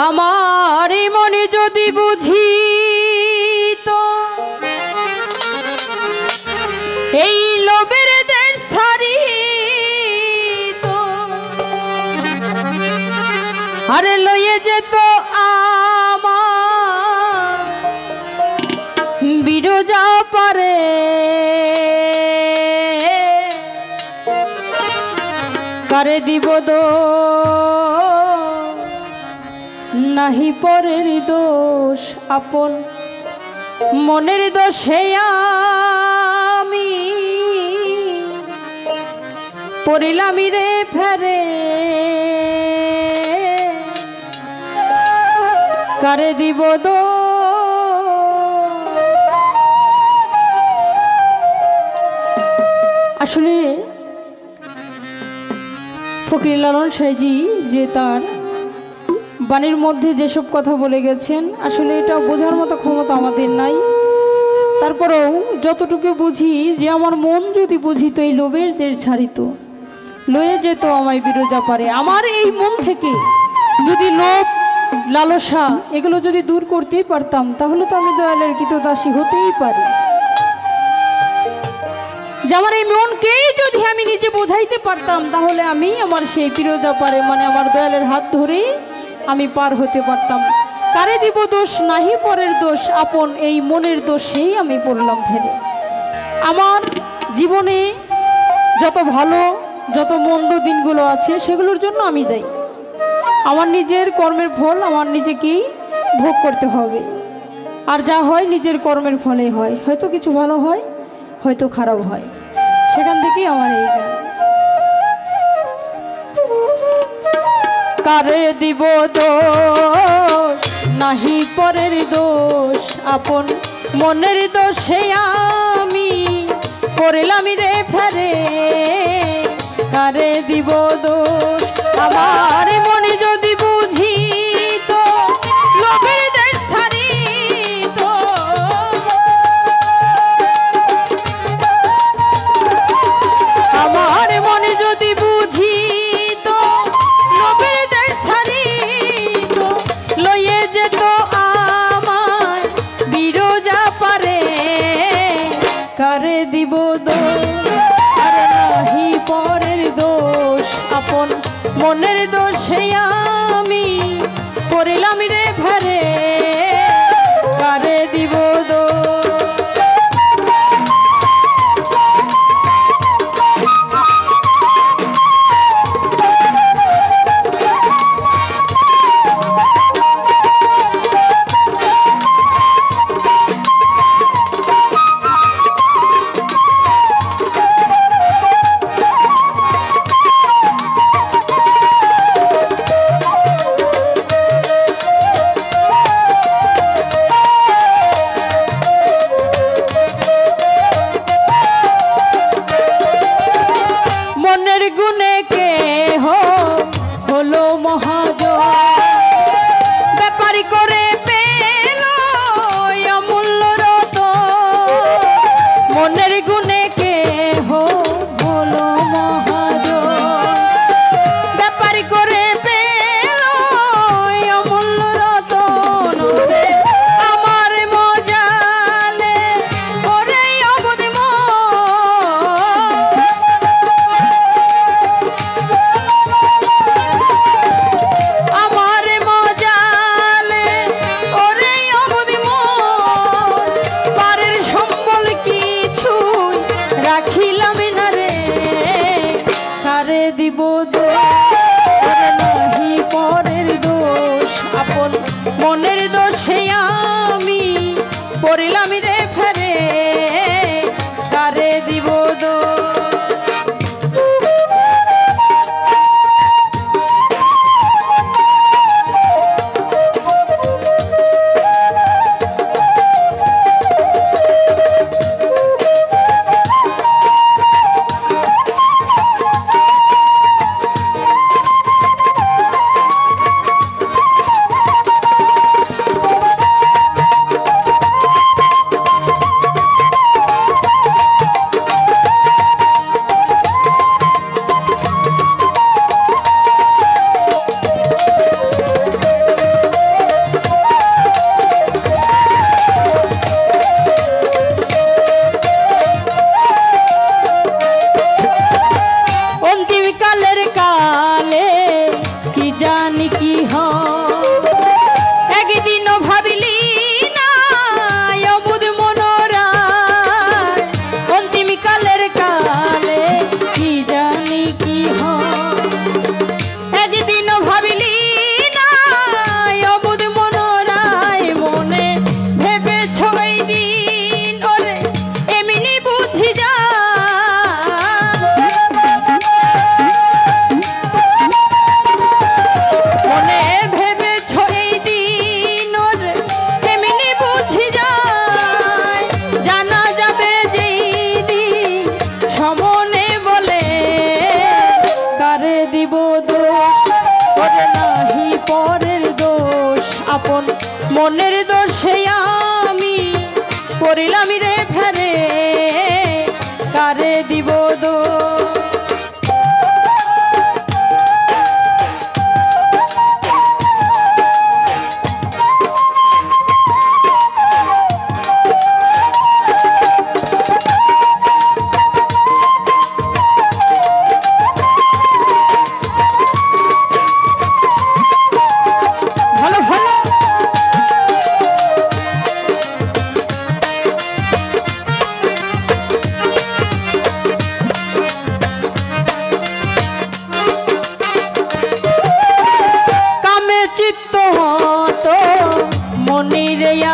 আমার এই মনে যদি বুঝি তো এই লোভের দেশ ছাড়ি তো আরে লইয়ে যেত আমার বিরজা পারে কারে দিব নাহি পরের দোষ আপন মনের দোষে আমি পড়িলামি রে ফেরে কারে দিব আসলে ফকির লালন সাইজি যে তার বাণীর মধ্যে যেসব কথা বলে গেছেন আসলে এটা বোঝার মতো ক্ষমতা আমাদের নাই। তারপরেও যতটুকু বুঝি যে আমার মন যদি বুঝিত এই লোভের দেশ ছাড়িত লয়ে যেত আমায় বিরজা পারে। আমার এই মন থেকে যদি লোভ লালসা এগুলো যদি দূর করতেই পারতাম তাহলে তো আমি দয়ালের কৃতদাসী হতেই পারি। যে আমার এই মনকেই যদি আমি নিজে বোঝাইতে পারতাম তাহলে আমি আমার সেই বিরজা পারে মানে আমার দয়ালের হাত ধরেই আমি পার হতে পারতাম। কারে দিব দোষ নাহি পরের দোষ আপন এই মনের দোষেই আমি পড়লাম ফেলে। আমার জীবনে যত ভালো যত মন্দ দিনগুলো আছে সেগুলোর জন্য আমি দায়ী। আমার নিজের কর্মের ফল আমার নিজেকেই ভোগ করতে হবে। আর যা হয় নিজের কর্মের ফলেই হয়, হয়তো কিছু ভালো হয় হয়তো খারাপ হয়, সেখান থেকেই আমার এই গান। কারে দিব দোষ নাহি পরের দোষ আপন মনের দোষে আমি করলাম রে ফেরে কারে দিব দোষ আমার মনে যদি বুঝি তো লোভের দেশ ছাড়ি তো আমার মনে যদি বুঝি তো লোভের দেশ ছাড়ি তো লইয়ে যেত আমার বিরজা পারে কারে দিব দোষ আর নাহি পরের দোষ আপন মনের দোষে আমি পড়লাম রে ভারে কারে দিব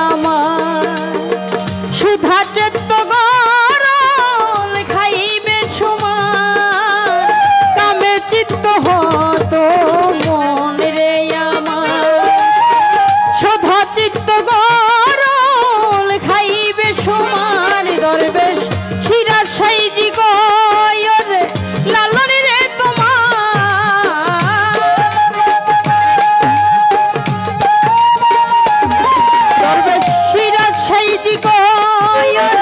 আমার সুধা চেত্ত গরল খাইবে সমান কামে চিত্ত হত মন রে আমার সুধা চিত্ত গরল খাইবে সমান দরবেশ শিরা সাইজি গয়র লালন রে তোমার দরবেশ শিরা সাইজি গয়র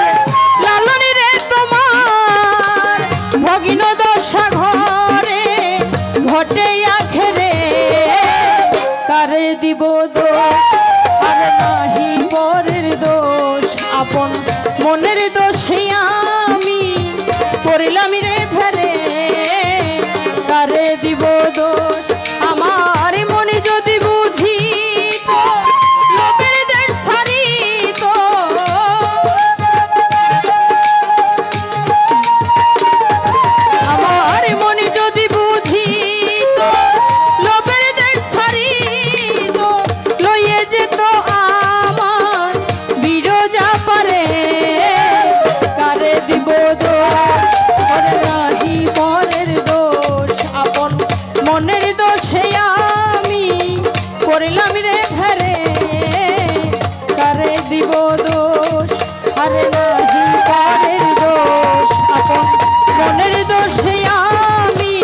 লালন রে তোমার ভগিন দশা ঘরে ঘটে আখেরে কারে দিব দোষ আর নাহি পরের দোষ আপন মনের দোষে আমি পড়িলাম রে ফেরে কারে দিব দোষ আমার মনে যদি বুঝি তো লোকের দেশ ছাড়ি তো আমার মনে যদি বুঝি তো লোকের দেশ ছাড়ি তো লইয়ে যেত আমার বিরোজা পারে কারে দিব দোষ ওরে নাহি পরের দোষ আপন মনের দোষে আমি পড়লাম রে ঘরে কারে দিব দোষ আরে নাহি পরের দোষ আপন মনের দোষে আমি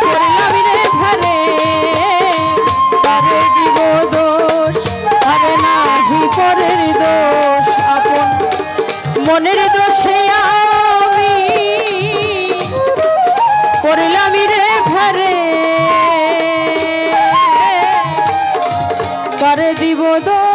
পড়লাম রে ঘরে কারে দিব দোষ আরে নাহি পরের দোষ আপন মনের দোষে আমি পড়লাম রে ঘরে কারে দিব দোষ